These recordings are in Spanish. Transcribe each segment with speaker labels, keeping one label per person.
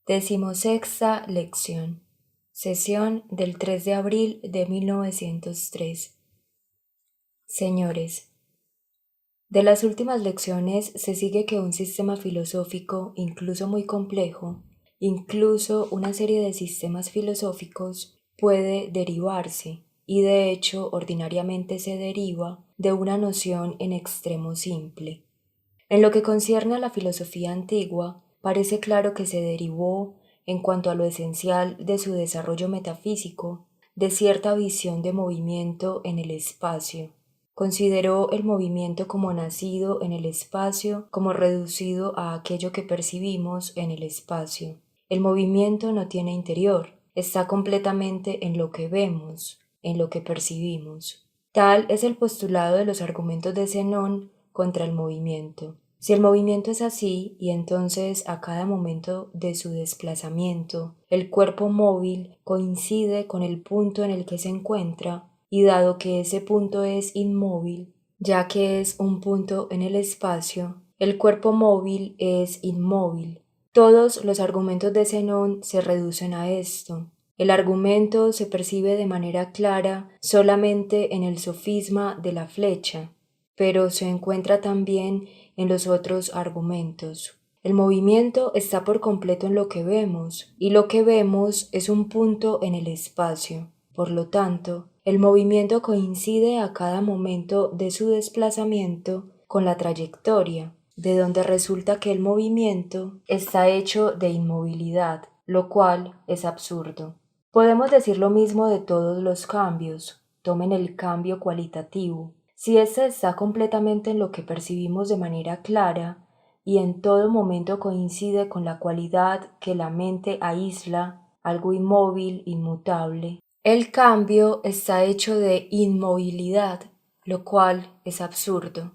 Speaker 1: 16ª lección. Sesión del 3 de abril de 1903. Señores, de las últimas lecciones se sigue que un sistema filosófico, incluso muy complejo, incluso una serie de sistemas filosóficos, puede derivarse, y de hecho ordinariamente se deriva de una noción en extremo simple. En lo que concierne a la filosofía antigua, parece claro que se derivó, en cuanto a lo esencial de su desarrollo metafísico, de cierta visión de movimiento en el espacio. Consideró el movimiento como nacido en el espacio, como reducido a aquello que percibimos en el espacio. El movimiento no tiene interior, está completamente en lo que vemos, en lo que percibimos. Tal es el postulado de los argumentos de Zenón contra el movimiento. Si el movimiento es así, y entonces a cada momento de su desplazamiento, el cuerpo móvil coincide con el punto en el que se encuentra, y dado que ese punto es inmóvil, ya que es un punto en el espacio, el cuerpo móvil es inmóvil. Todos los argumentos de Zenón se reducen a esto. El argumento se percibe de manera clara solamente en el sofisma de la flecha, pero se encuentra también en los otros argumentos. El movimiento está por completo en lo que vemos, y lo que vemos es un punto en el espacio. Por lo tanto, el movimiento coincide a cada momento de su desplazamiento con la trayectoria, de donde resulta que el movimiento está hecho de inmovilidad, lo cual es absurdo. Podemos decir lo mismo de todos los cambios. Tomen el cambio cualitativo. Si éste está completamente en lo que percibimos de manera clara y en todo momento coincide con la cualidad que la mente aísla, algo inmóvil, inmutable, el cambio está hecho de inmovilidad, lo cual es absurdo.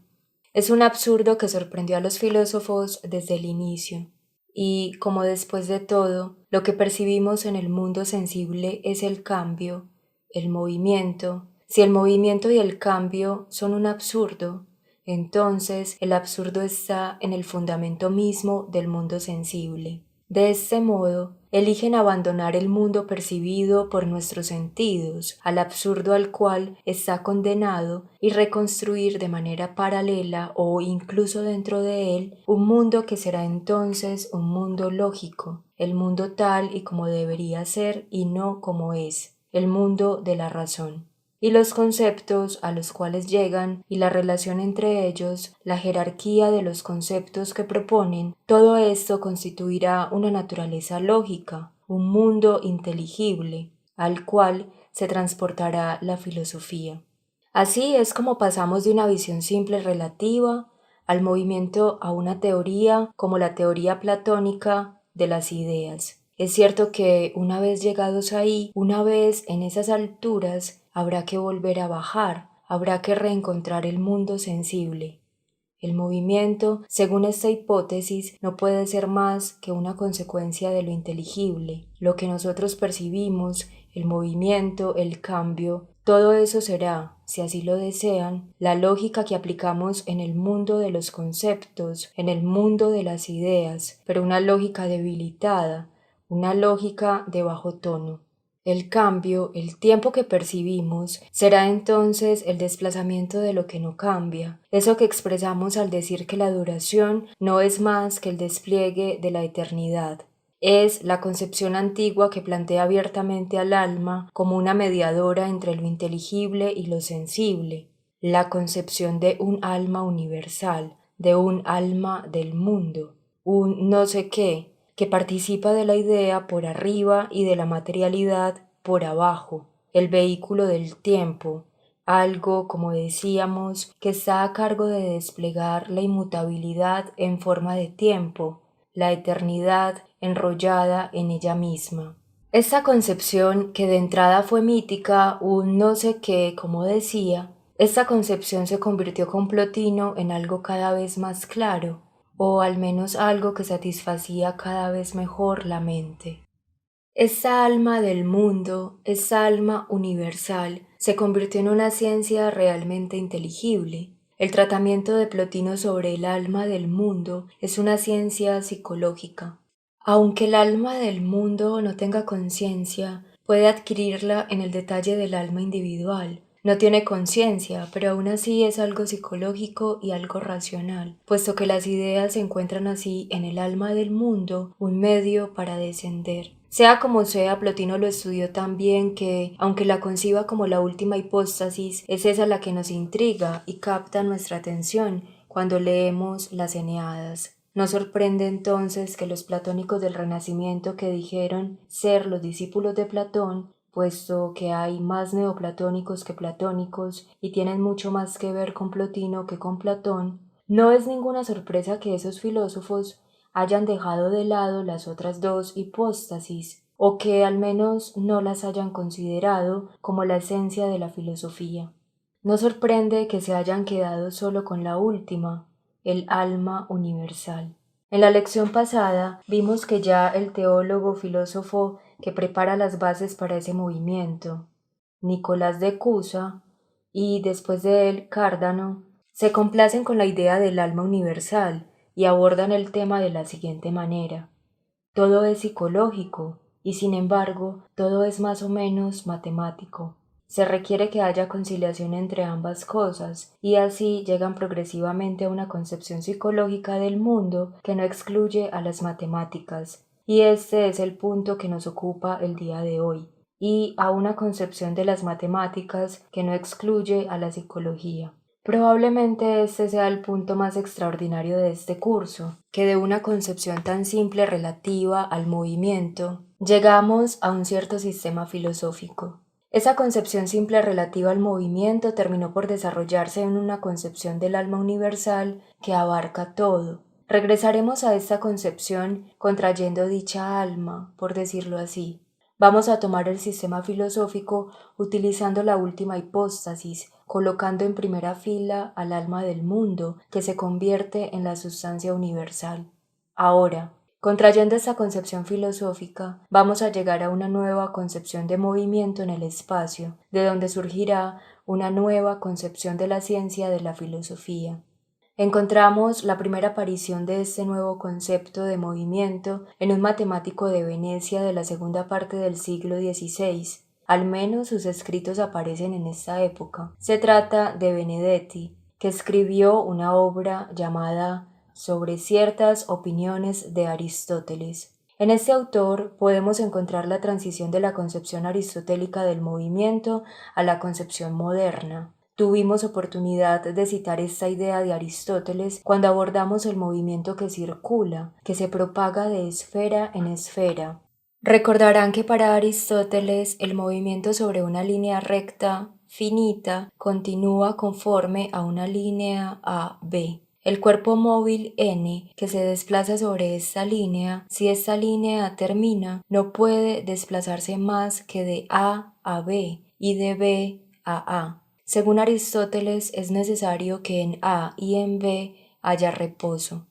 Speaker 1: Es un absurdo que sorprendió a los filósofos desde el inicio. Y, como después de todo, lo que percibimos en el mundo sensible es el cambio, el movimiento. Si el movimiento y el cambio son un absurdo, entonces el absurdo está en el fundamento mismo del mundo sensible. De este modo, eligen abandonar el mundo percibido por nuestros sentidos, al absurdo al cual está condenado, y reconstruir de manera paralela o incluso dentro de él un mundo que será entonces un mundo lógico, el mundo tal y como debería ser y no como es, el mundo de la razón. Y los conceptos a los cuales llegan y la relación entre ellos, la jerarquía de los conceptos que proponen, todo esto constituirá una naturaleza lógica, un mundo inteligible, al cual se transportará la filosofía. Así es como pasamos de una visión simple relativa al movimiento a una teoría como la teoría platónica de las ideas. Es cierto que una vez llegados ahí, una vez en esas alturas, habrá que volver a bajar, habrá que reencontrar el mundo sensible. El movimiento, según esta hipótesis, no puede ser más que una consecuencia de lo inteligible. Lo que nosotros percibimos, el movimiento, el cambio, todo eso será, si así lo desean, la lógica que aplicamos en el mundo de los conceptos, en el mundo de las ideas, pero una lógica debilitada, una lógica de bajo tono. El cambio, el tiempo que percibimos, será entonces el desplazamiento de lo que no cambia, eso que expresamos al decir que la duración no es más que el despliegue de la eternidad. Es la concepción antigua que plantea abiertamente al alma como una mediadora entre lo inteligible y lo sensible, la concepción de un alma universal, de un alma del mundo, un no sé qué, que participa de la idea por arriba y de la materialidad por abajo, el vehículo del tiempo, algo, como decíamos, que está a cargo de desplegar la inmutabilidad en forma de tiempo, la eternidad enrollada en ella misma. Esta concepción, que de entrada fue mítica, un no sé qué, como decía, esta concepción se convirtió con Plotino en algo cada vez más claro, o al menos algo que satisfacía cada vez mejor la mente. Esa alma del mundo, esa alma universal, se convirtió en una ciencia realmente inteligible. El tratamiento de Plotino sobre el alma del mundo es una ciencia psicológica. Aunque el alma del mundo no tenga conciencia, puede adquirirla en el detalle del alma individual. No tiene conciencia, pero aún así es algo psicológico y algo racional, puesto que las ideas se encuentran así en el alma del mundo, un medio para descender. Sea como sea, Plotino lo estudió tan bien que, aunque la conciba como la última hipóstasis, es esa la que nos intriga y capta nuestra atención cuando leemos las Eneadas. No sorprende entonces que los platónicos del Renacimiento que dijeron ser los discípulos de Platón, puesto que hay más neoplatónicos que platónicos y tienen mucho más que ver con Plotino que con Platón, no es ninguna sorpresa que esos filósofos hayan dejado de lado las otras dos hipóstasis, o que al menos no las hayan considerado como la esencia de la filosofía. No sorprende que se hayan quedado solo con la última, el alma universal. En la lección pasada vimos que ya el teólogo filósofo que prepara las bases para ese movimiento, Nicolás de Cusa, y después de él Cárdano, se complacen con la idea del alma universal y abordan el tema de la siguiente manera. Todo es psicológico y sin embargo todo es más o menos matemático. Se requiere que haya conciliación entre ambas cosas, y así llegan progresivamente a una concepción psicológica del mundo que no excluye a las matemáticas, y este es el punto que nos ocupa el día de hoy, y a una concepción de las matemáticas que no excluye a la psicología. Probablemente este sea el punto más extraordinario de este curso, que de una concepción tan simple relativa al movimiento, llegamos a un cierto sistema filosófico. Esa concepción simple relativa al movimiento terminó por desarrollarse en una concepción del alma universal que abarca todo. Regresaremos a esta concepción contrayendo dicha alma, por decirlo así. Vamos a tomar el sistema filosófico utilizando la última hipóstasis, colocando en primera fila al alma del mundo, que se convierte en la sustancia universal. Ahora, contrayendo esta concepción filosófica, vamos a llegar a una nueva concepción de movimiento en el espacio, de donde surgirá una nueva concepción de la ciencia de la filosofía. Encontramos la primera aparición de este nuevo concepto de movimiento en un matemático de Venecia de la segunda parte del siglo XVI. Al menos sus escritos aparecen en esta época. Se trata de Benedetti, que escribió una obra llamada Sobre ciertas opiniones de Aristóteles. En este autor podemos encontrar la transición de la concepción aristotélica del movimiento a la concepción moderna. Tuvimos oportunidad de citar esta idea de Aristóteles cuando abordamos el movimiento que circula, que se propaga de esfera en esfera. Recordarán que para Aristóteles el movimiento sobre una línea recta, finita, continúa conforme a una línea A-B. El cuerpo móvil n que se desplaza sobre esta línea, si esta línea termina, no puede desplazarse más que de A a B y de B a A. Según Aristóteles, es necesario que en A y en B haya reposo.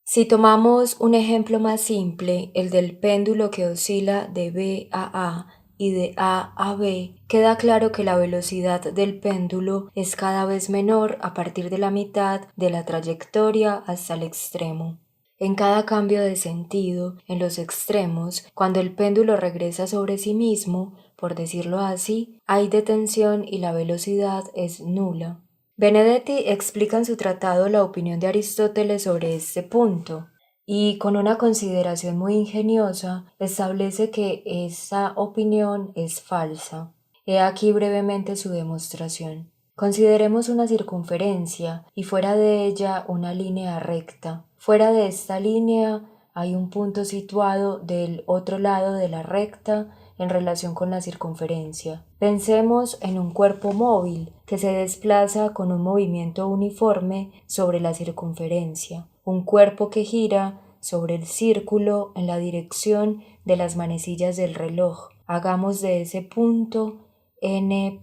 Speaker 1: Si tomamos un ejemplo más simple, el del péndulo que oscila de B a A y de A a B, queda claro que la velocidad del péndulo es cada vez menor a partir de la mitad de la trayectoria hasta el extremo. En cada cambio de sentido, en los extremos, cuando el péndulo regresa sobre sí mismo, por decirlo así, hay detención y la velocidad es nula. Benedetti explica en su tratado la opinión de Aristóteles sobre este punto, y con una consideración muy ingeniosa establece que esa opinión es falsa. He aquí brevemente su demostración. Consideremos una circunferencia y fuera de ella una línea recta. Fuera de esta línea hay un punto situado del otro lado de la recta en relación con la circunferencia. Pensemos en un cuerpo móvil que se desplaza con un movimiento uniforme sobre la circunferencia, un cuerpo que gira sobre el círculo en la dirección de las manecillas del reloj. Hagamos de ese punto n'.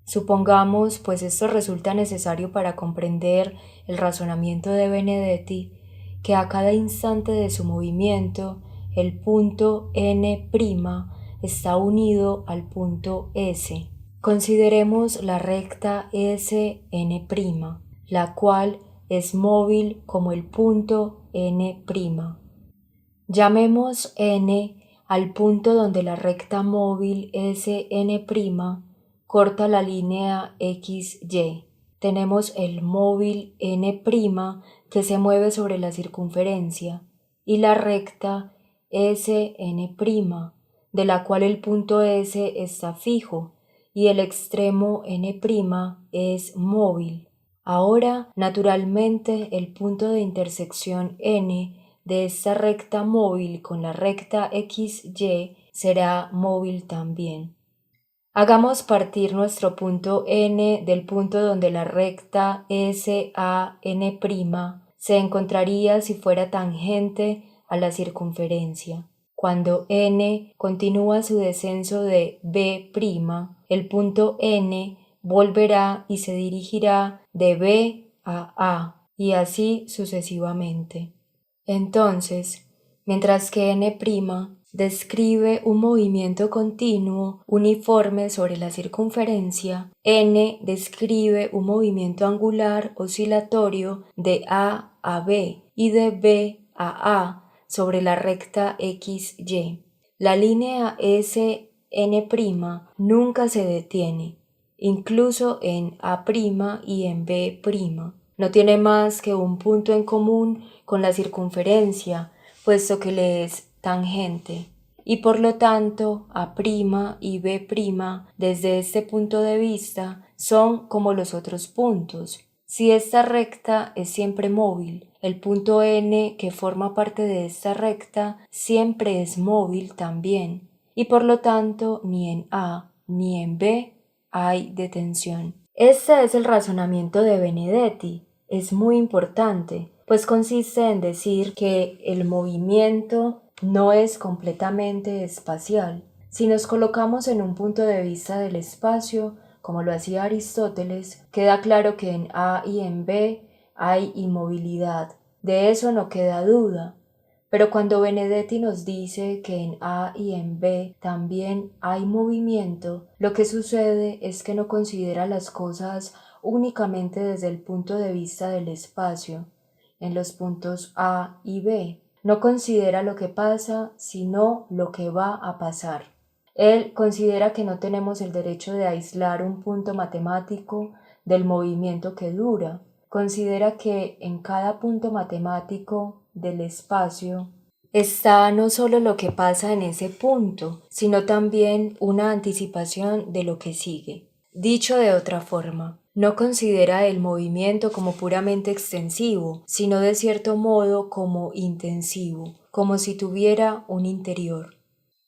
Speaker 1: Supongamos, pues esto resulta necesario para comprender el razonamiento de Benedetti, que a cada instante de su movimiento el punto n' está unido al punto S. Consideremos la recta Sn', la cual es móvil como el punto n'. Llamemos n al punto donde la recta móvil Sn' corta la línea XY. Tenemos el móvil n' que se mueve sobre la circunferencia y la recta Sn', de la cual el punto S está fijo y el extremo n' es móvil. Ahora, naturalmente, el punto de intersección n de esta recta móvil con la recta XY será móvil también. Hagamos partir nuestro punto N del punto donde la recta SAN' se encontraría si fuera tangente a la circunferencia. Cuando N continúa su descenso de B', el punto N volverá y se dirigirá de B a A, y así sucesivamente. Entonces, mientras que N' describe un movimiento continuo uniforme sobre la circunferencia, N describe un movimiento angular oscilatorio de A a B y de B a A sobre la recta XY. La línea Sn' nunca se detiene, incluso en A' y en B'. No tiene más que un punto en común con la circunferencia, puesto que le es tangente, y por lo tanto A' y B' desde este punto de vista son como los otros puntos. Si esta recta es siempre móvil, el punto N que forma parte de esta recta siempre es móvil también, y por lo tanto ni en A ni en B hay detención. Este es el razonamiento de Benedetti. Es muy importante, pues consiste en decir que el movimiento no es completamente espacial. Si nos colocamos en un punto de vista del espacio, como lo hacía Aristóteles, queda claro que en A y en B hay inmovilidad. De eso no queda duda. Pero cuando Benedetti nos dice que en A y en B también hay movimiento, lo que sucede es que no considera las cosas únicamente desde el punto de vista del espacio, en los puntos A y B. No considera lo que pasa, sino lo que va a pasar. Él considera que no tenemos el derecho de aislar un punto matemático del movimiento que dura. Considera que en cada punto matemático del espacio está no solo lo que pasa en ese punto, sino también una anticipación de lo que sigue. Dicho de otra forma, no considera el movimiento como puramente extensivo, sino de cierto modo como intensivo, como si tuviera un interior.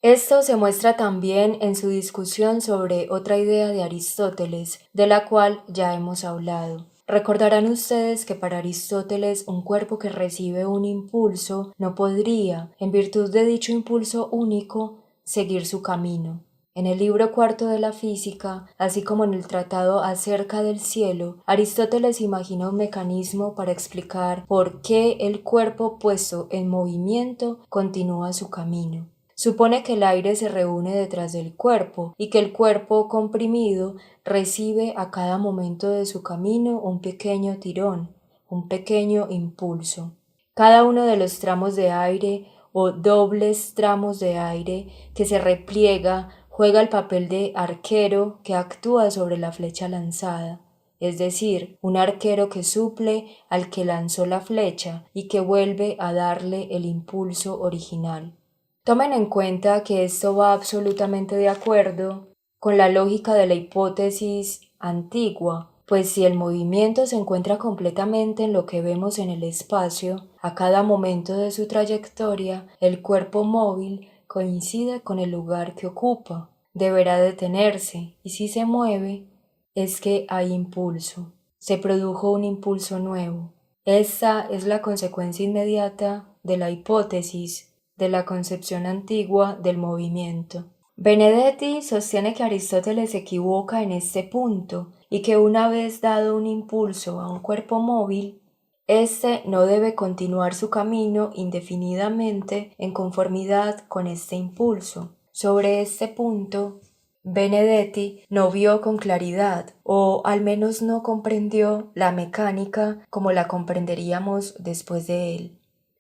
Speaker 1: Esto se muestra también en su discusión sobre otra idea de Aristóteles, de la cual ya hemos hablado. Recordarán ustedes que para Aristóteles un cuerpo que recibe un impulso no podría, en virtud de dicho impulso único, seguir su camino. En el libro cuarto de la física, así como en el tratado acerca del cielo, Aristóteles imagina un mecanismo para explicar por qué el cuerpo puesto en movimiento continúa su camino. Supone que el aire se reúne detrás del cuerpo y que el cuerpo comprimido recibe a cada momento de su camino un pequeño tirón, un pequeño impulso. Cada uno de los tramos de aire o dobles tramos de aire que se repliega juega el papel de arquero que actúa sobre la flecha lanzada, es decir, un arquero que suple al que lanzó la flecha y que vuelve a darle el impulso original. Tomen en cuenta que esto va absolutamente de acuerdo con la lógica de la hipótesis antigua, pues si el movimiento se encuentra completamente en lo que vemos en el espacio, a cada momento de su trayectoria, el cuerpo móvil coincide con el lugar que ocupa, deberá detenerse, y si se mueve, es que hay impulso. Se produjo un impulso nuevo. Esta es la consecuencia inmediata de la hipótesis de la concepción antigua del movimiento. Benedetti sostiene que Aristóteles se equivoca en este punto y que una vez dado un impulso a un cuerpo móvil, éste no debe continuar su camino indefinidamente en conformidad con este impulso. Sobre este punto, Benedetti no vio con claridad, o al menos no comprendió la mecánica como la comprenderíamos después de él.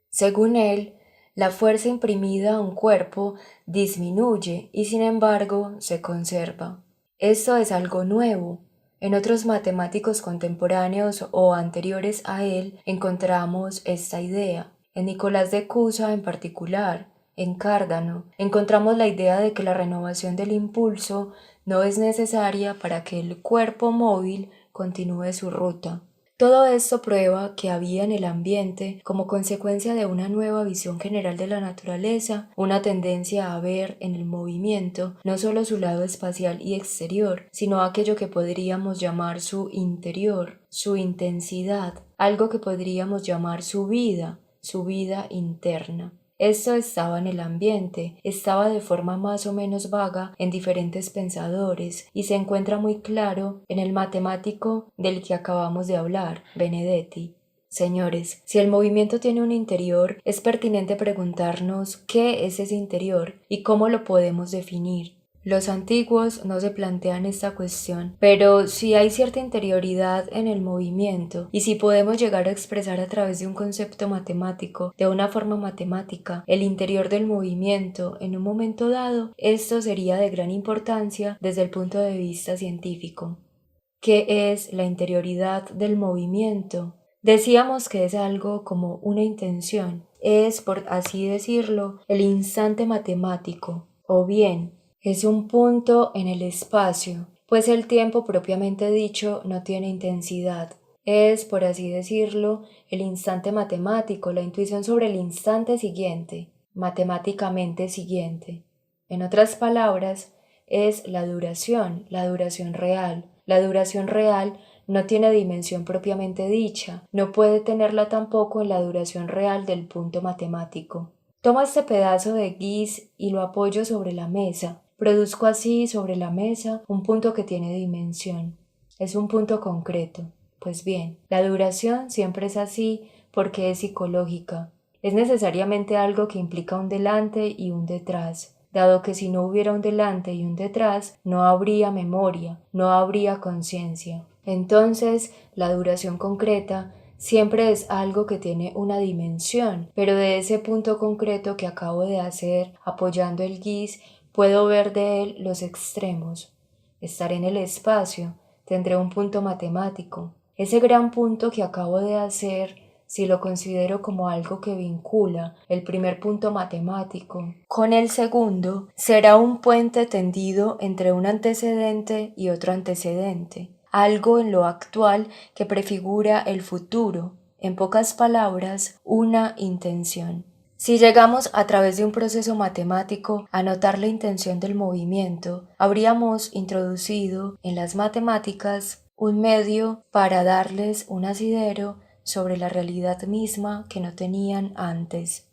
Speaker 1: Según él, La fuerza imprimida a un cuerpo disminuye y sin embargo se conserva. Esto es algo nuevo. En otros matemáticos contemporáneos o anteriores a él encontramos esta idea. En Nicolás de Cusa en particular, en Cárdano, encontramos la idea de que la renovación del impulso no es necesaria para que el cuerpo móvil continúe su ruta. Todo esto prueba que había en el ambiente, como consecuencia de una nueva visión general de la naturaleza, una tendencia a ver en el movimiento no solo su lado espacial y exterior, sino aquello que podríamos llamar su interior, su intensidad, algo que podríamos llamar su vida interna. Esto estaba en el ambiente, estaba de forma más o menos vaga en diferentes pensadores y se encuentra muy claro en el matemático del que acabamos de hablar, Benedetti. Señores, si el movimiento tiene un interior, es pertinente preguntarnos qué es ese interior y cómo lo podemos definir. Los antiguos no se plantean esta cuestión, pero si hay cierta interioridad en el movimiento y si podemos llegar a expresar a través de un concepto matemático, de una forma matemática, el interior del movimiento en un momento dado, esto sería de gran importancia desde el punto de vista científico. ¿Qué es la interioridad del movimiento? Decíamos que es algo como una intención, es, por así decirlo, el instante matemático, o bien es un punto en el espacio, pues el tiempo propiamente dicho no tiene intensidad. Es, por así decirlo, el instante matemático, la intuición sobre el instante siguiente, matemáticamente siguiente. En otras palabras, es la duración real. La duración real no tiene dimensión propiamente dicha, no puede tenerla tampoco en la duración real del punto matemático. Tomo este pedazo de guis y lo apoyo sobre la mesa. Produzco así sobre la mesa un punto que tiene dimensión. Es un punto concreto. Pues bien, la duración siempre es así porque es psicológica. Es necesariamente algo que implica un delante y un detrás, dado que si no hubiera un delante y un detrás, no habría memoria, no habría conciencia. Entonces, la duración concreta siempre es algo que tiene una dimensión, pero de ese punto concreto que acabo de hacer apoyando el guis, puedo ver de él los extremos. Estaré en el espacio, tendré un punto matemático. Ese gran punto que acabo de hacer, si lo considero como algo que vincula el primer punto matemático con el segundo, será un puente tendido entre un antecedente y otro antecedente, algo en lo actual que prefigura el futuro, en pocas palabras, una intención. Si llegamos a través de un proceso matemático a notar la intención del movimiento, habríamos introducido en las matemáticas un medio para darles un asidero sobre la realidad misma que no tenían antes.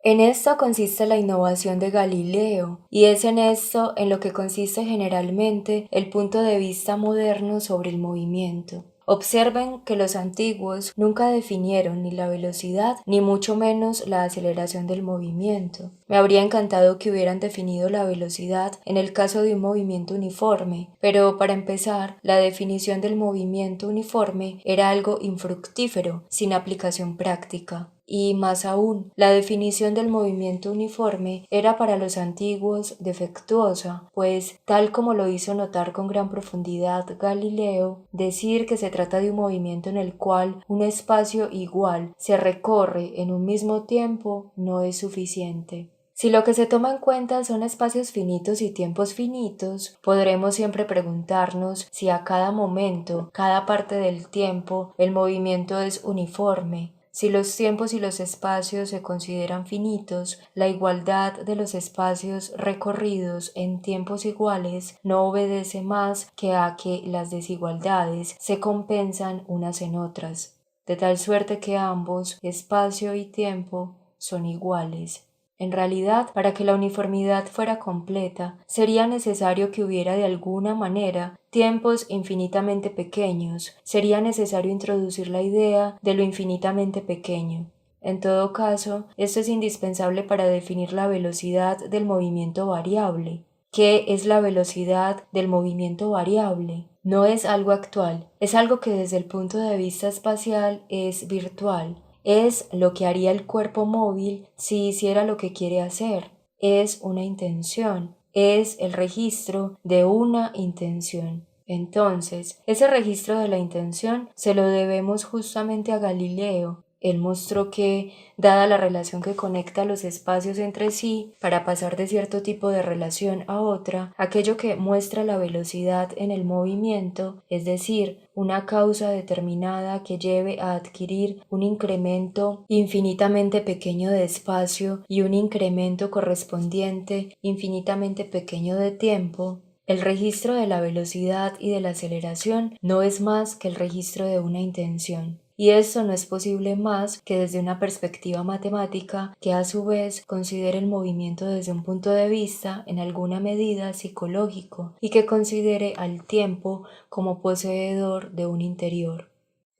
Speaker 1: En esto consiste la innovación de Galileo, y es en esto en lo que consiste generalmente el punto de vista moderno sobre el movimiento. Observen que los antiguos nunca definieron ni la velocidad ni mucho menos la aceleración del movimiento. Me habría encantado que hubieran definido la velocidad en el caso de un movimiento uniforme, pero para empezar, la definición del movimiento uniforme era algo infructífero, sin aplicación práctica. Y más aún, la definición del movimiento uniforme era para los antiguos defectuosa, pues, tal como lo hizo notar con gran profundidad Galileo, decir que se trata de un movimiento en el cual un espacio igual se recorre en un mismo tiempo no es suficiente. Si lo que se toma en cuenta son espacios finitos y tiempos finitos, podremos siempre preguntarnos si a cada momento, cada parte del tiempo, el movimiento es uniforme. Si los tiempos y los espacios se consideran finitos, la igualdad de los espacios recorridos en tiempos iguales no obedece más que a que las desigualdades se compensan unas en otras, de tal suerte que ambos, espacio y tiempo, son iguales. En realidad, para que la uniformidad fuera completa, sería necesario que hubiera de alguna manera tiempos infinitamente pequeños, sería necesario introducir la idea de lo infinitamente pequeño. En todo caso, esto es indispensable para definir la velocidad del movimiento variable. ¿Qué es la velocidad del movimiento variable? No es algo actual, es algo que desde el punto de vista espacial es virtual. Es lo que haría el cuerpo móvil si hiciera lo que quiere hacer. Es una intención. Es el registro de una intención. Entonces, ese registro de la intención se lo debemos justamente a Galileo. Él mostró que, dada la relación que conecta los espacios entre sí, para pasar de cierto tipo de relación a otra, aquello que muestra la velocidad en el movimiento, es decir, una causa determinada que lleve a adquirir un incremento infinitamente pequeño de espacio y un incremento correspondiente infinitamente pequeño de tiempo, el registro de la velocidad y de la aceleración no es más que el registro de una intención. Y esto no es posible más que desde una perspectiva matemática que a su vez considere el movimiento desde un punto de vista en alguna medida psicológico y que considere al tiempo como poseedor de un interior.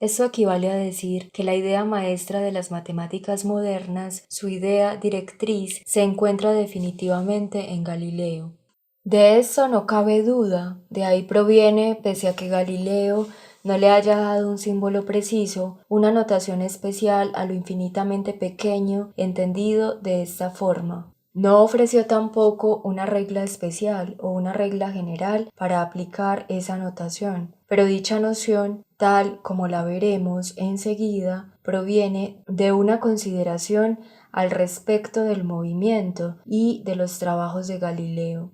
Speaker 1: Esto equivale a decir que la idea maestra de las matemáticas modernas, su idea directriz, se encuentra definitivamente en Galileo. De eso no cabe duda, de ahí proviene, pese a que Galileo no le haya dado un símbolo preciso, una notación especial a lo infinitamente pequeño, entendido de esta forma. No ofreció tampoco una regla especial o una regla general para aplicar esa notación, pero dicha noción, tal como la veremos enseguida, proviene de una consideración al respecto del movimiento y de los trabajos de Galileo.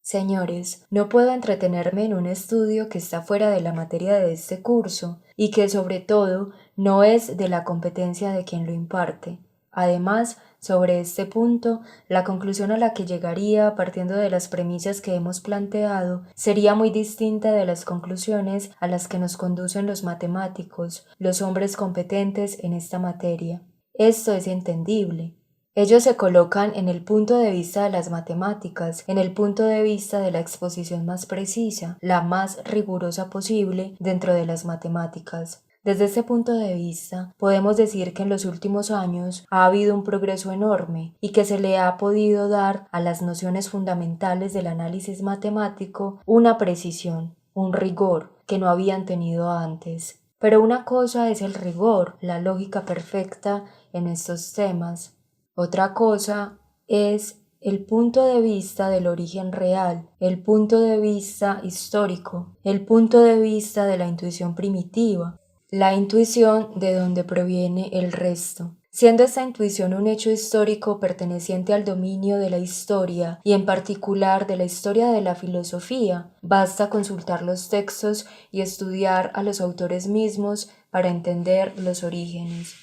Speaker 1: Señores, no puedo entretenerme en un estudio que está fuera de la materia de este curso y que sobre todo no es de la competencia de quien lo imparte. Además, sobre este punto, la conclusión a la que llegaría partiendo de las premisas que hemos planteado sería muy distinta de las conclusiones a las que nos conducen los matemáticos, los hombres competentes en esta materia. Esto es entendible. Ellos se colocan en el punto de vista de las matemáticas, en el punto de vista de la exposición más precisa, la más rigurosa posible dentro de las matemáticas. Desde este punto de vista, podemos decir que en los últimos años ha habido un progreso enorme y que se le ha podido dar a las nociones fundamentales del análisis matemático una precisión, un rigor que no habían tenido antes. Pero una cosa es el rigor, la lógica perfecta en estos temas. Otra cosa es el punto de vista del origen real, el punto de vista histórico, el punto de vista de la intuición primitiva, la intuición de donde proviene el resto. Siendo esta intuición un hecho histórico perteneciente al dominio de la historia y en particular de la historia de la filosofía, basta consultar los textos y estudiar a los autores mismos para entender los orígenes.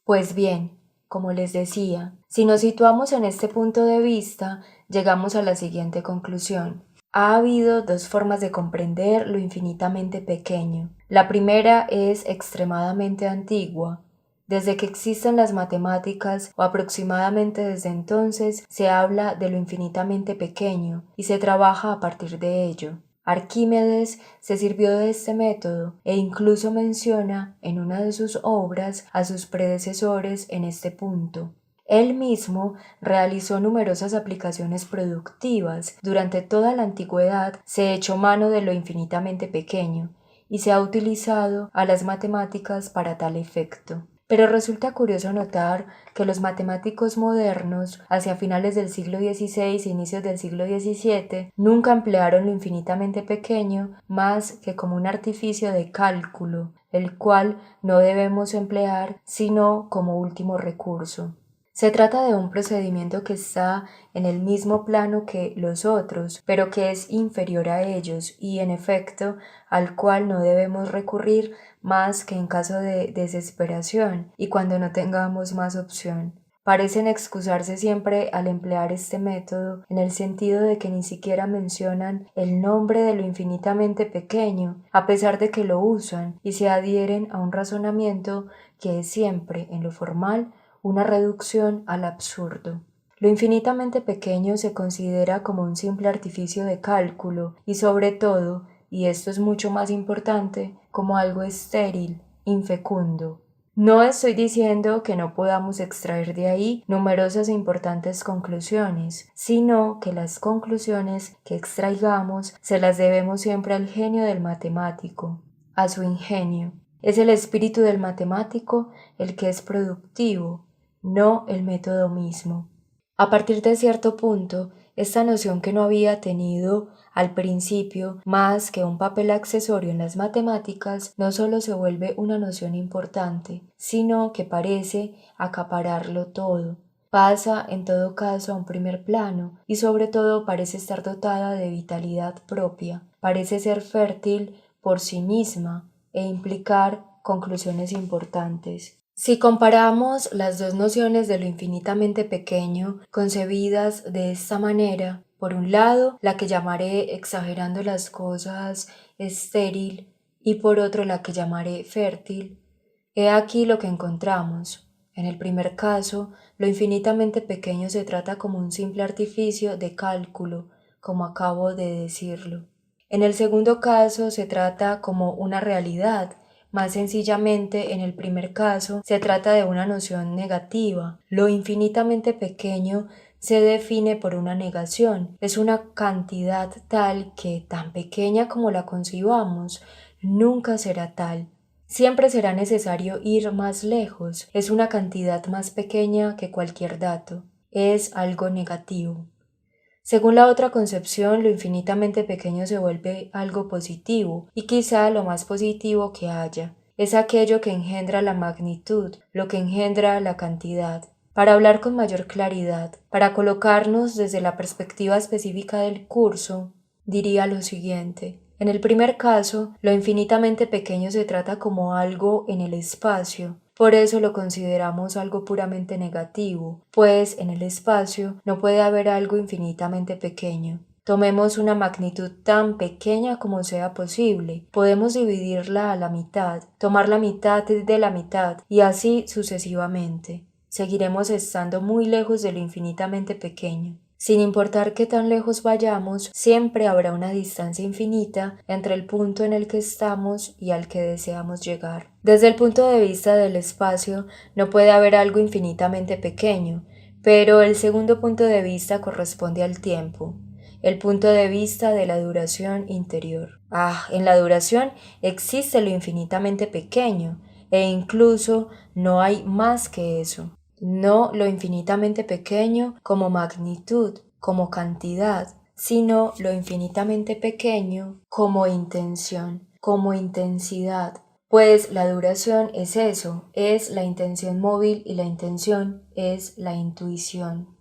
Speaker 1: Pues bien, como les decía, si nos situamos en este punto de vista, llegamos a la siguiente conclusión. Ha habido dos formas de comprender lo infinitamente pequeño. La primera es extremadamente antigua. Desde que existen las matemáticas, o aproximadamente desde entonces, se habla de lo infinitamente pequeño y se trabaja a partir de ello. Arquímedes se sirvió de este método e incluso menciona en una de sus obras a sus predecesores en este punto. Él mismo realizó numerosas aplicaciones productivas. Durante toda la antigüedad se echó mano de lo infinitamente pequeño y se ha utilizado a las matemáticas para tal efecto. Pero resulta curioso notar que los matemáticos modernos, hacia finales del siglo XVI e inicios del siglo XVII, nunca emplearon lo infinitamente pequeño más que como un artificio de cálculo, el cual no debemos emplear sino como último recurso. Se trata de un procedimiento que está en el mismo plano que los otros, pero que es inferior a ellos y, en efecto, al cual no debemos recurrir más que en caso de desesperación y cuando no tengamos más opción. Parecen excusarse siempre al emplear este método en el sentido de que ni siquiera mencionan el nombre de lo infinitamente pequeño, a pesar de que lo usan y se adhieren a un razonamiento que es siempre, en lo formal, una reducción al absurdo. Lo infinitamente pequeño se considera como un simple artificio de cálculo y sobre todo, y esto es mucho más importante, como algo estéril, infecundo. No estoy diciendo que no podamos extraer de ahí numerosas e importantes conclusiones, sino que las conclusiones que extraigamos se las debemos siempre al genio del matemático, a su ingenio. Es el espíritu del matemático el que es productivo, no el método mismo. A partir de cierto punto, esta noción que no había tenido al principio más que un papel accesorio en las matemáticas, no solo se vuelve una noción importante, sino que parece acapararlo todo. Pasa en todo caso a un primer plano y sobre todo parece estar dotada de vitalidad propia, parece ser fértil por sí misma e implicar conclusiones importantes. Si comparamos las dos nociones de lo infinitamente pequeño concebidas de esta manera, por un lado la que llamaré exagerando las cosas estéril y por otro la que llamaré fértil, he aquí lo que encontramos. En el primer caso, lo infinitamente pequeño se trata como un simple artificio de cálculo, como acabo de decirlo. En el segundo caso se trata como una realidad. Más sencillamente, en el primer caso, se trata de una noción negativa. Lo infinitamente pequeño se define por una negación. Es una cantidad tal que, tan pequeña como la concibamos, nunca será tal. Siempre será necesario ir más lejos. Es una cantidad más pequeña que cualquier dato. Es algo negativo. Según la otra concepción, lo infinitamente pequeño se vuelve algo positivo, y quizá lo más positivo que haya. Es aquello que engendra la magnitud, lo que engendra la cantidad. Para hablar con mayor claridad, para colocarnos desde la perspectiva específica del curso, diría lo siguiente. En el primer caso, lo infinitamente pequeño se trata como algo en el espacio. Por eso lo consideramos algo puramente negativo, pues en el espacio no puede haber algo infinitamente pequeño. Tomemos una magnitud tan pequeña como sea posible. Podemos dividirla a la mitad, tomar la mitad de la mitad y así sucesivamente. Seguiremos estando muy lejos de lo infinitamente pequeño. Sin importar qué tan lejos vayamos, siempre habrá una distancia infinita entre el punto en el que estamos y al que deseamos llegar. Desde el punto de vista del espacio, no puede haber algo infinitamente pequeño, pero el segundo punto de vista corresponde al tiempo, el punto de vista de la duración interior. En la duración existe lo infinitamente pequeño, e incluso no hay más que eso. No lo infinitamente pequeño como magnitud, como cantidad, sino lo infinitamente pequeño como intención, como intensidad. Pues la duración es eso, es la intención móvil y la intención es la intuición.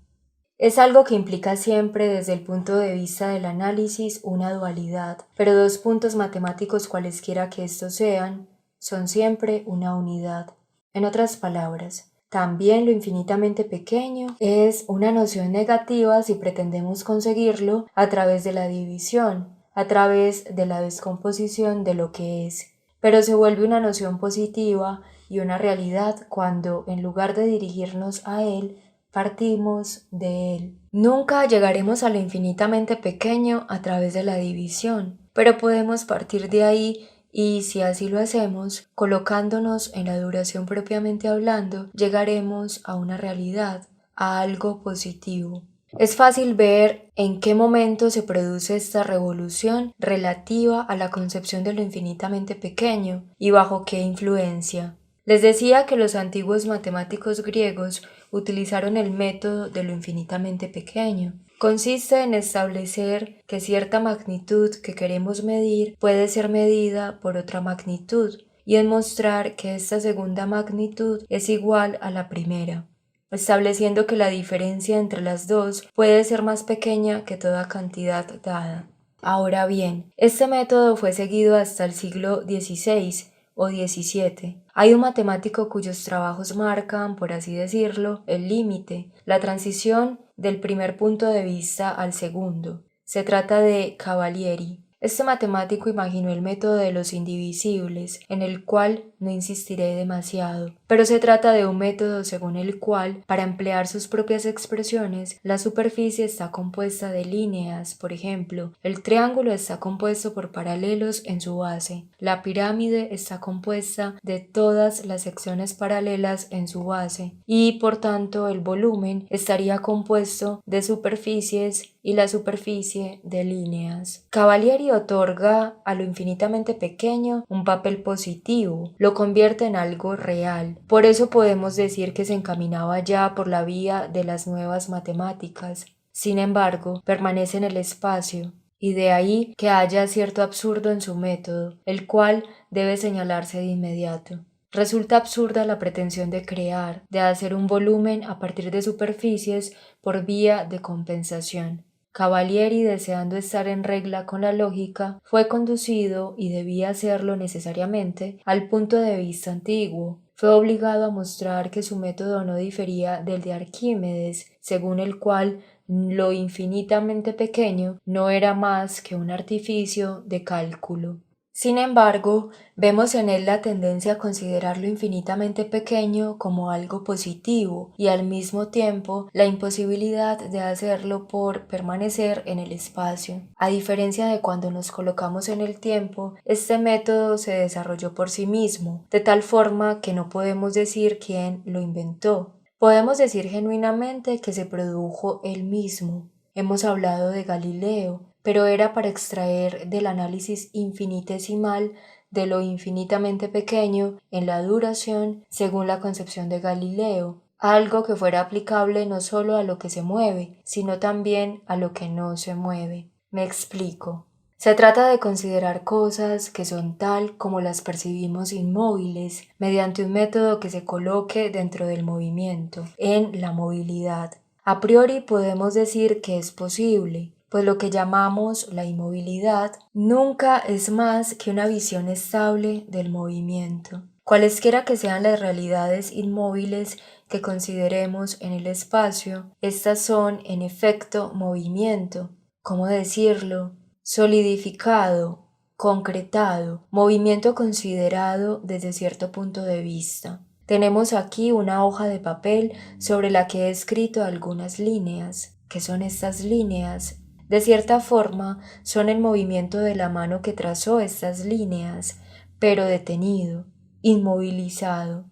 Speaker 1: Es algo que implica siempre desde el punto de vista del análisis una dualidad, pero dos puntos matemáticos cualesquiera que estos sean, son siempre una unidad. En otras palabras, también lo infinitamente pequeño es una noción negativa si pretendemos conseguirlo a través de la división, a través de la descomposición de lo que es, pero se vuelve una noción positiva y una realidad cuando, en lugar de dirigirnos a él, partimos de él. Nunca llegaremos a lo infinitamente pequeño a través de la división, pero podemos partir de ahí y si así lo hacemos, colocándonos en la duración propiamente hablando, llegaremos a una realidad, a algo positivo. Es fácil ver en qué momento se produce esta revolución relativa a la concepción de lo infinitamente pequeño y bajo qué influencia. Les decía que los antiguos matemáticos griegos utilizaron el método de lo infinitamente pequeño. Consiste en establecer que cierta magnitud que queremos medir puede ser medida por otra magnitud y en mostrar que esta segunda magnitud es igual a la primera, estableciendo que la diferencia entre las dos puede ser más pequeña que toda cantidad dada. Ahora bien, este método fue seguido hasta el siglo XVI o XVII. Hay un matemático cuyos trabajos marcan, por así decirlo, el límite, la transición del primer punto de vista al segundo. Se trata de Cavalieri. Este matemático imaginó el método de los indivisibles, en el cual no insistiré demasiado, pero se trata de un método según el cual, para emplear sus propias expresiones, la superficie está compuesta de líneas, por ejemplo, el triángulo está compuesto por paralelos en su base, la pirámide está compuesta de todas las secciones paralelas en su base, y por tanto el volumen estaría compuesto de superficies y la superficie de líneas. Cavalieri otorga a lo infinitamente pequeño un papel positivo, lo convierte en algo real. Por eso podemos decir que se encaminaba ya por la vía de las nuevas matemáticas. Sin embargo, permanece en el espacio, y de ahí que haya cierto absurdo en su método, el cual debe señalarse de inmediato. Resulta absurda la pretensión de crear, de hacer un volumen a partir de superficies por vía de compensación. Cavalieri, deseando estar en regla con la lógica, fue conducido, y debía hacerlo necesariamente, al punto de vista antiguo. Fue obligado a mostrar que su método no difería del de Arquímedes, según el cual lo infinitamente pequeño no era más que un artificio de cálculo. Sin embargo, vemos en él la tendencia a considerar lo infinitamente pequeño como algo positivo y al mismo tiempo la imposibilidad de hacerlo por permanecer en el espacio. A diferencia de cuando nos colocamos en el tiempo, este método se desarrolló por sí mismo, de tal forma que no podemos decir quién lo inventó. Podemos decir genuinamente que se produjo él mismo. Hemos hablado de Galileo, pero era para extraer del análisis infinitesimal de lo infinitamente pequeño en la duración según la concepción de Galileo, algo que fuera aplicable no solo a lo que se mueve, sino también a lo que no se mueve. Me explico. Se trata de considerar cosas que son tal como las percibimos inmóviles, mediante un método que se coloque dentro del movimiento, en la movilidad. A priori podemos decir que es posible, pues lo que llamamos la inmovilidad nunca es más que una visión estable del movimiento. Cualesquiera que sean las realidades inmóviles que consideremos en el espacio, estas son en efecto movimiento. ¿Cómo decirlo? Solidificado, concretado, movimiento considerado desde cierto punto de vista. Tenemos aquí una hoja de papel sobre la que he escrito algunas líneas. ¿Qué son estas líneas? De cierta forma, son el movimiento de la mano que trazó estas líneas, pero detenido, inmovilizado.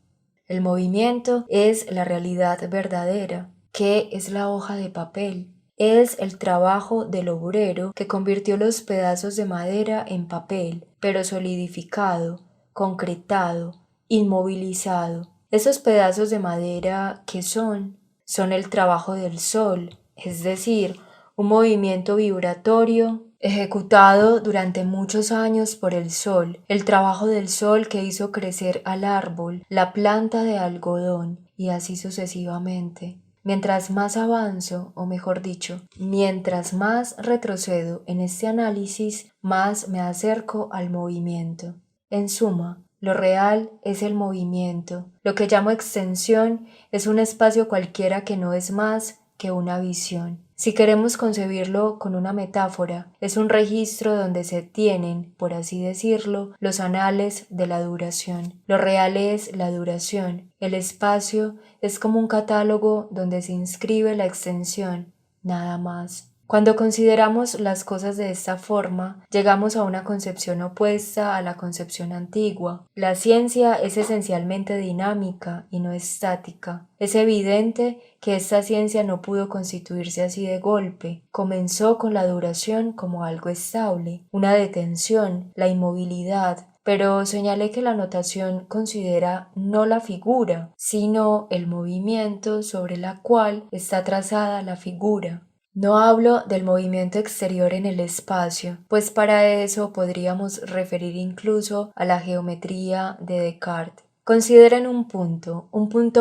Speaker 1: El movimiento es la realidad verdadera. ¿Qué es la hoja de papel? Es el trabajo del obrero que convirtió los pedazos de madera en papel, pero solidificado, concretado, inmovilizado. Esos pedazos de madera, ¿qué son? Son el trabajo del sol, es decir, un movimiento vibratorio ejecutado durante muchos años por el sol, el trabajo del sol que hizo crecer al árbol, la planta de algodón, y así sucesivamente. Mientras más avanzo, o mejor dicho, mientras más retrocedo en este análisis, más me acerco al movimiento. En suma, lo real es el movimiento. Lo que llamo extensión es un espacio cualquiera que no es más que una visión. Si queremos concebirlo con una metáfora, es un registro donde se tienen, por así decirlo, los anales de la duración. Lo real es la duración. El espacio es como un catálogo donde se inscribe la extensión, nada más. Cuando consideramos las cosas de esta forma, llegamos a una concepción opuesta a la concepción antigua. La ciencia es esencialmente dinámica y no estática. Es evidente que esta ciencia no pudo constituirse así de golpe. Comenzó con la duración como algo estable, una detención, la inmovilidad, pero señalé que la notación considera no la figura, sino el movimiento sobre la cual está trazada la figura. No hablo del movimiento exterior en el espacio, pues para eso podríamos referir incluso a la geometría de Descartes. Consideren un punto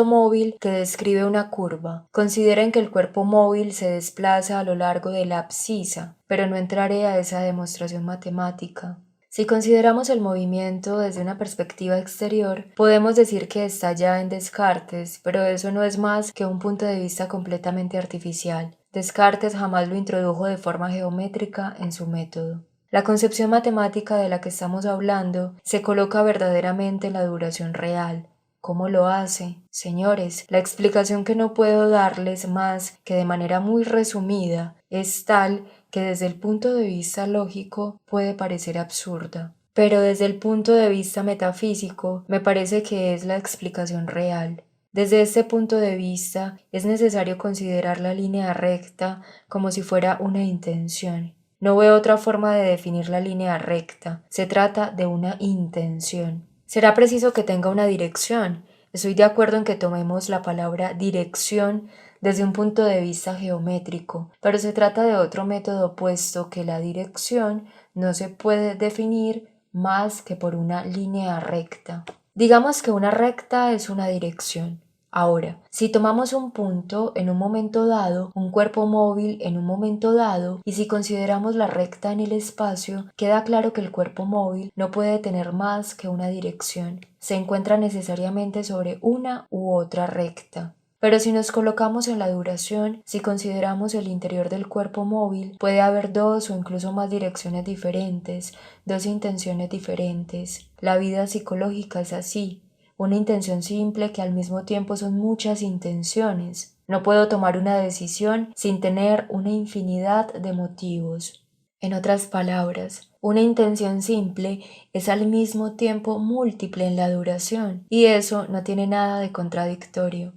Speaker 1: móvil que describe una curva. Consideren que el cuerpo móvil se desplaza a lo largo de la abscisa, pero no entraré a esa demostración matemática. Si consideramos el movimiento desde una perspectiva exterior, podemos decir que está ya en Descartes, pero eso no es más que un punto de vista completamente artificial. Descartes jamás lo introdujo de forma geométrica en su método. La concepción matemática de la que estamos hablando se coloca verdaderamente en la duración real. ¿Cómo lo hace? Señores, la explicación que no puedo darles más que de manera muy resumida es tal que desde el punto de vista lógico puede parecer absurda. Pero desde el punto de vista metafísico me parece que es la explicación real. Desde este punto de vista, es necesario considerar la línea recta como si fuera una intención. No veo otra forma de definir la línea recta. Se trata de una intención. Será preciso que tenga una dirección. Estoy de acuerdo en que tomemos la palabra dirección desde un punto de vista geométrico, pero se trata de otro método puesto que la dirección no se puede definir más que por una línea recta. Digamos que una recta es una dirección. Ahora, si tomamos un punto en un momento dado, un cuerpo móvil en un momento dado, y si consideramos la recta en el espacio, queda claro que el cuerpo móvil no puede tener más que una dirección. Se encuentra necesariamente sobre una u otra recta. Pero si nos colocamos en la duración, si consideramos el interior del cuerpo móvil, puede haber dos o incluso más direcciones diferentes, dos intenciones diferentes. La vida psicológica es así. Una intención simple que al mismo tiempo son muchas intenciones. No puedo tomar una decisión sin tener una infinidad de motivos. En otras palabras, una intención simple es al mismo tiempo múltiple en la duración, y eso no tiene nada de contradictorio.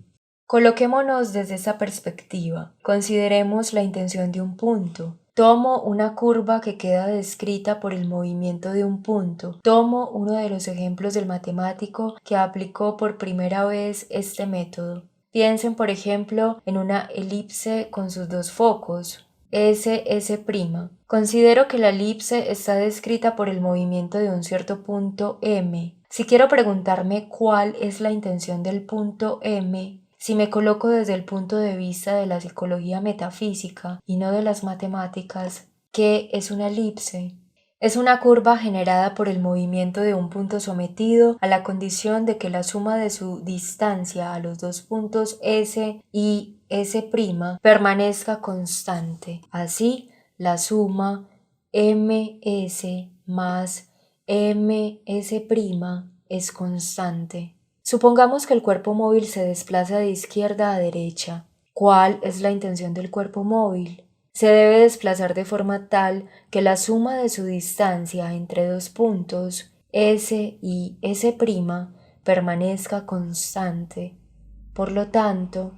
Speaker 1: Coloquémonos desde esa perspectiva. Consideremos la intención de un punto. Tomo una curva que queda descrita por el movimiento de un punto. Tomo uno de los ''ejemplos del matemático que aplicó por primera vez este método. Piensen, por ejemplo, en una elipse con sus dos focos, S''. Considero que la elipse está descrita por el movimiento de un cierto punto M. Si quiero preguntarme cuál es la intención del punto M, si me coloco desde el punto de vista de la psicología metafísica y no de las matemáticas, ¿qué es una elipse? Es una curva generada por el movimiento de un punto sometido a la condición de que la suma de su distancia a los dos puntos S y S' permanezca constante. Así, la suma ms más ms' es constante. Supongamos que el cuerpo móvil se desplaza de izquierda a derecha. ¿Cuál es la intención del cuerpo móvil? Se debe desplazar de forma tal que la suma de su distancia entre dos puntos, S y S', permanezca constante. Por lo tanto,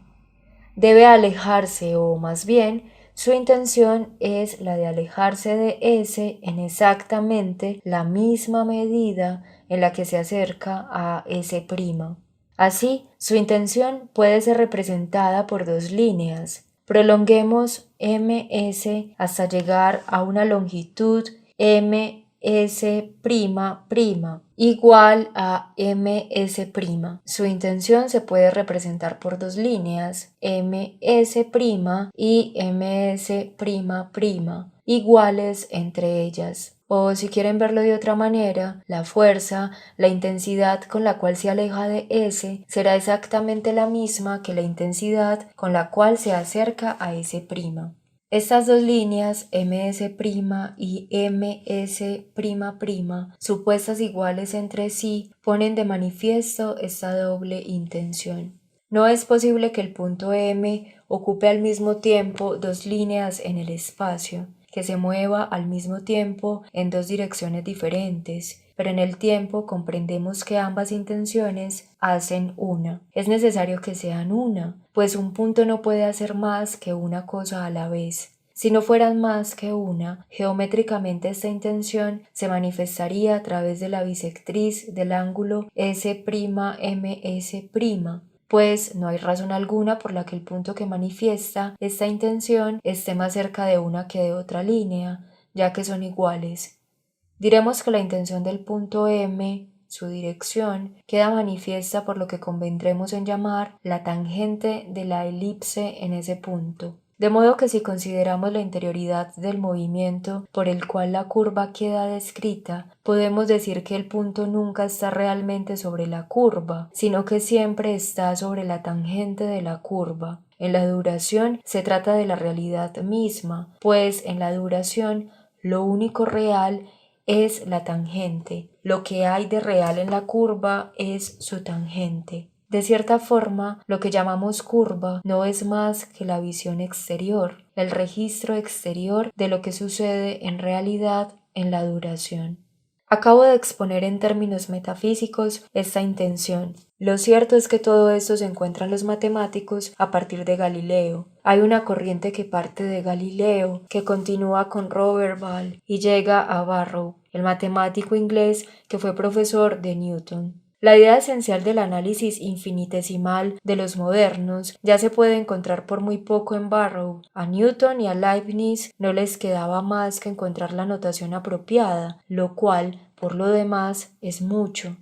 Speaker 1: debe alejarse, o más bien, su intención es la de alejarse de S en exactamente la misma medida en la que se acerca a S'. Así, su intención puede ser representada por dos líneas. Prolonguemos ms hasta llegar a una longitud ms', igual a ms'. Su intención se puede representar por dos líneas, ms' y ms', iguales entre ellas. O si quieren verlo de otra manera, la fuerza, la intensidad con la cual se aleja de S será exactamente la misma que la intensidad con la cual se acerca a S'. Estas dos líneas, ms' y ms', supuestas iguales entre sí, ponen de manifiesto esta doble intención. No es posible que el punto M ocupe al mismo tiempo dos líneas en el espacio, que se mueva al mismo tiempo en dos direcciones diferentes, pero en el tiempo comprendemos que ambas intenciones hacen una. Es necesario que sean una, pues un punto no puede hacer más que una cosa a la vez. Si no fueran más que una, geométricamente esta intención se manifestaría a través de la bisectriz del ángulo S'Ms', pues no hay razón alguna por la que el punto que manifiesta esta intención esté más cerca de una que de otra línea, ya que son iguales. Diremos que la intención del punto M, su dirección, queda manifiesta por lo que convendremos en llamar la tangente de la elipse en ese punto. De modo que si consideramos la interioridad del movimiento por el cual la curva queda descrita, podemos decir que el punto nunca está realmente sobre la curva, sino que siempre está sobre la tangente de la curva. En la duración se trata de la realidad misma, pues en la duración lo único real es la tangente. Lo que hay de real en la curva es su tangente. De cierta forma, lo que llamamos curva no es más que la visión exterior, el registro exterior de lo que sucede en realidad en la duración. Acabo de exponer en términos metafísicos esta intención. Lo cierto es que todo esto se encuentra en los matemáticos a partir de Galileo. Hay una corriente que parte de Galileo, que continúa con Roberval y llega a Barrow, el matemático inglés que fue profesor de Newton. La idea esencial del análisis infinitesimal de los modernos ya se puede encontrar por muy poco en Barrow. A Newton y a Leibniz no les quedaba más que encontrar la notación apropiada, lo cual, por lo demás, es mucho.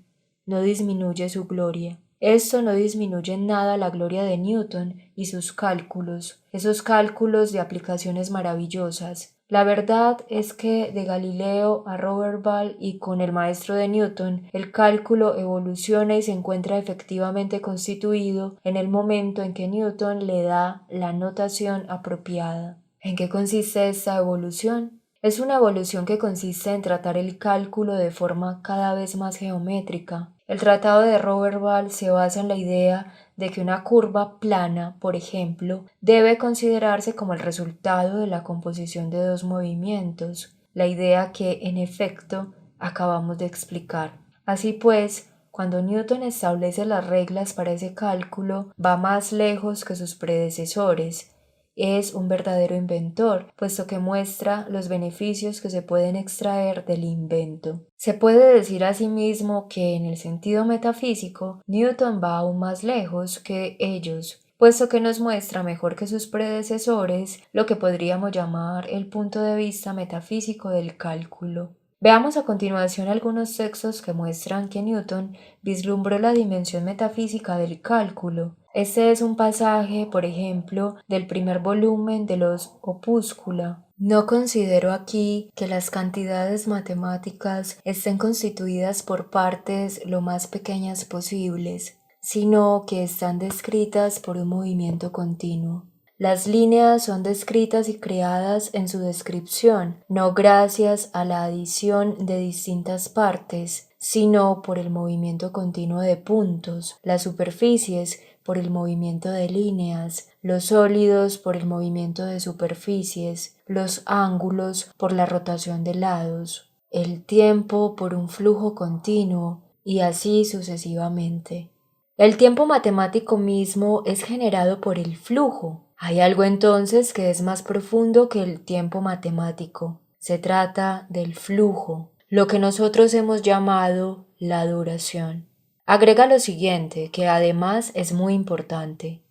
Speaker 1: No disminuye su gloria. Esto no disminuye en nada la gloria de Newton y sus cálculos, esos cálculos de aplicaciones maravillosas. La verdad es que de Galileo a Roberval y con el maestro de Newton, el cálculo evoluciona y se encuentra efectivamente constituido en el momento en que Newton le da la notación apropiada. ¿En qué consiste esta evolución? Es una evolución que consiste en tratar el cálculo de forma cada vez más geométrica. El tratado de Roberval se basa en la idea de que una curva plana, por ejemplo, debe considerarse como el resultado de la composición de dos movimientos, la idea que, en efecto, acabamos de explicar. Así pues, cuando Newton establece las reglas para ese cálculo, va más lejos que sus predecesores. Es un verdadero inventor, puesto que muestra los beneficios que se pueden extraer del invento. Se puede decir asimismo que en el sentido metafísico, Newton va aún más lejos que ellos, puesto que nos muestra mejor que sus predecesores lo que podríamos llamar el punto de vista metafísico del cálculo. Veamos a continuación algunos textos que muestran que Newton vislumbró la dimensión metafísica del cálculo. Este es un pasaje, por ejemplo, del primer volumen de los Opúscula. No considero aquí que las cantidades matemáticas estén constituidas por partes lo más pequeñas posibles, sino que están descritas por un movimiento continuo. Las líneas son descritas y creadas en su descripción, no gracias a la adición de distintas partes, sino por el movimiento continuo de puntos, las superficies por el movimiento de líneas, los sólidos por el movimiento de superficies, los ángulos por la rotación de lados, el tiempo por un flujo continuo, y así sucesivamente. El tiempo matemático mismo es generado por el flujo. Hay algo entonces que es más profundo que el tiempo matemático. Se trata del flujo, lo que nosotros hemos llamado la duración. Agrega lo siguiente, que además es muy importante.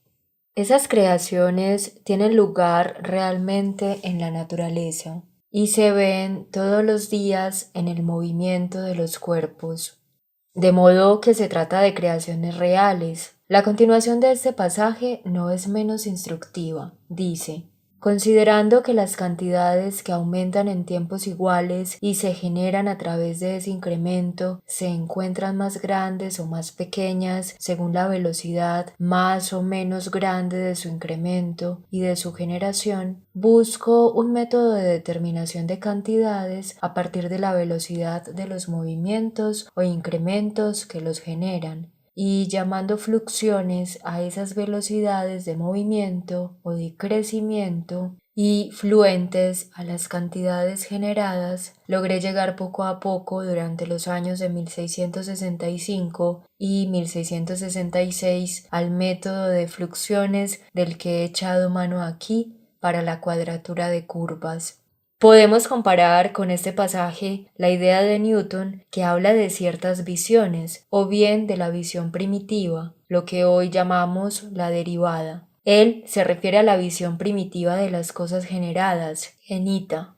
Speaker 1: Esas creaciones tienen lugar realmente en la naturaleza y se ven todos los días en el movimiento de los cuerpos. De modo que se trata de creaciones reales. La continuación de este pasaje no es menos instructiva. Dice: considerando que las cantidades que aumentan en tiempos iguales y se generan a través de ese incremento se encuentran más grandes o más pequeñas según la velocidad más o menos grande de su incremento y de su generación, busco un método de determinación de cantidades a partir de la velocidad de los movimientos o incrementos que los generan, y llamando fluxiones a esas velocidades de movimiento o de crecimiento y fluentes a las cantidades generadas, logré llegar poco a poco durante los años de 1665 y 1666 al método de fluxiones del que he echado mano aquí para la cuadratura de curvas. Podemos comparar con este pasaje la idea de Newton que habla de ciertas visiones, o bien de la visión primitiva, lo que hoy llamamos la derivada. Él se refiere a la visión primitiva de las cosas generadas, genita.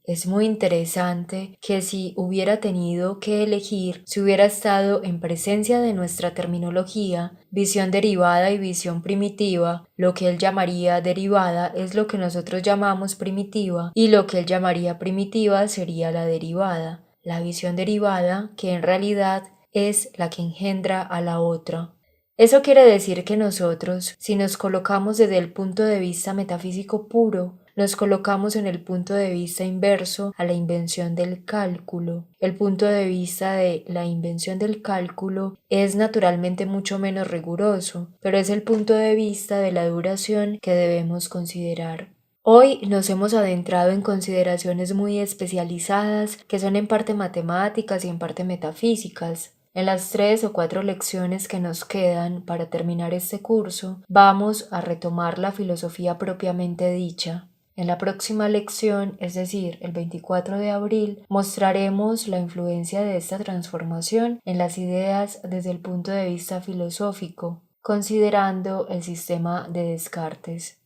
Speaker 1: Es muy interesante que si hubiera tenido que elegir, si hubiera estado en presencia de nuestra terminología, visión derivada y visión primitiva, lo que él llamaría derivada es lo que nosotros llamamos primitiva y lo que él llamaría primitiva sería la derivada. La visión derivada, que en realidad es la que engendra a la otra. Eso quiere decir que nosotros, si nos colocamos desde el punto de vista metafísico puro, nos colocamos en el punto de vista inverso a la invención del cálculo. El punto de vista de la invención del cálculo es naturalmente mucho menos riguroso, pero es el punto de vista de la duración que debemos considerar. Hoy nos hemos adentrado en consideraciones muy especializadas que son en parte matemáticas y en parte metafísicas. En las 3 o 4 lecciones que nos quedan para terminar este curso, vamos a retomar la filosofía propiamente dicha. En la próxima lección, es decir, el 24 de abril, mostraremos la influencia de esta transformación en las ideas desde el punto de vista filosófico, considerando el sistema de Descartes.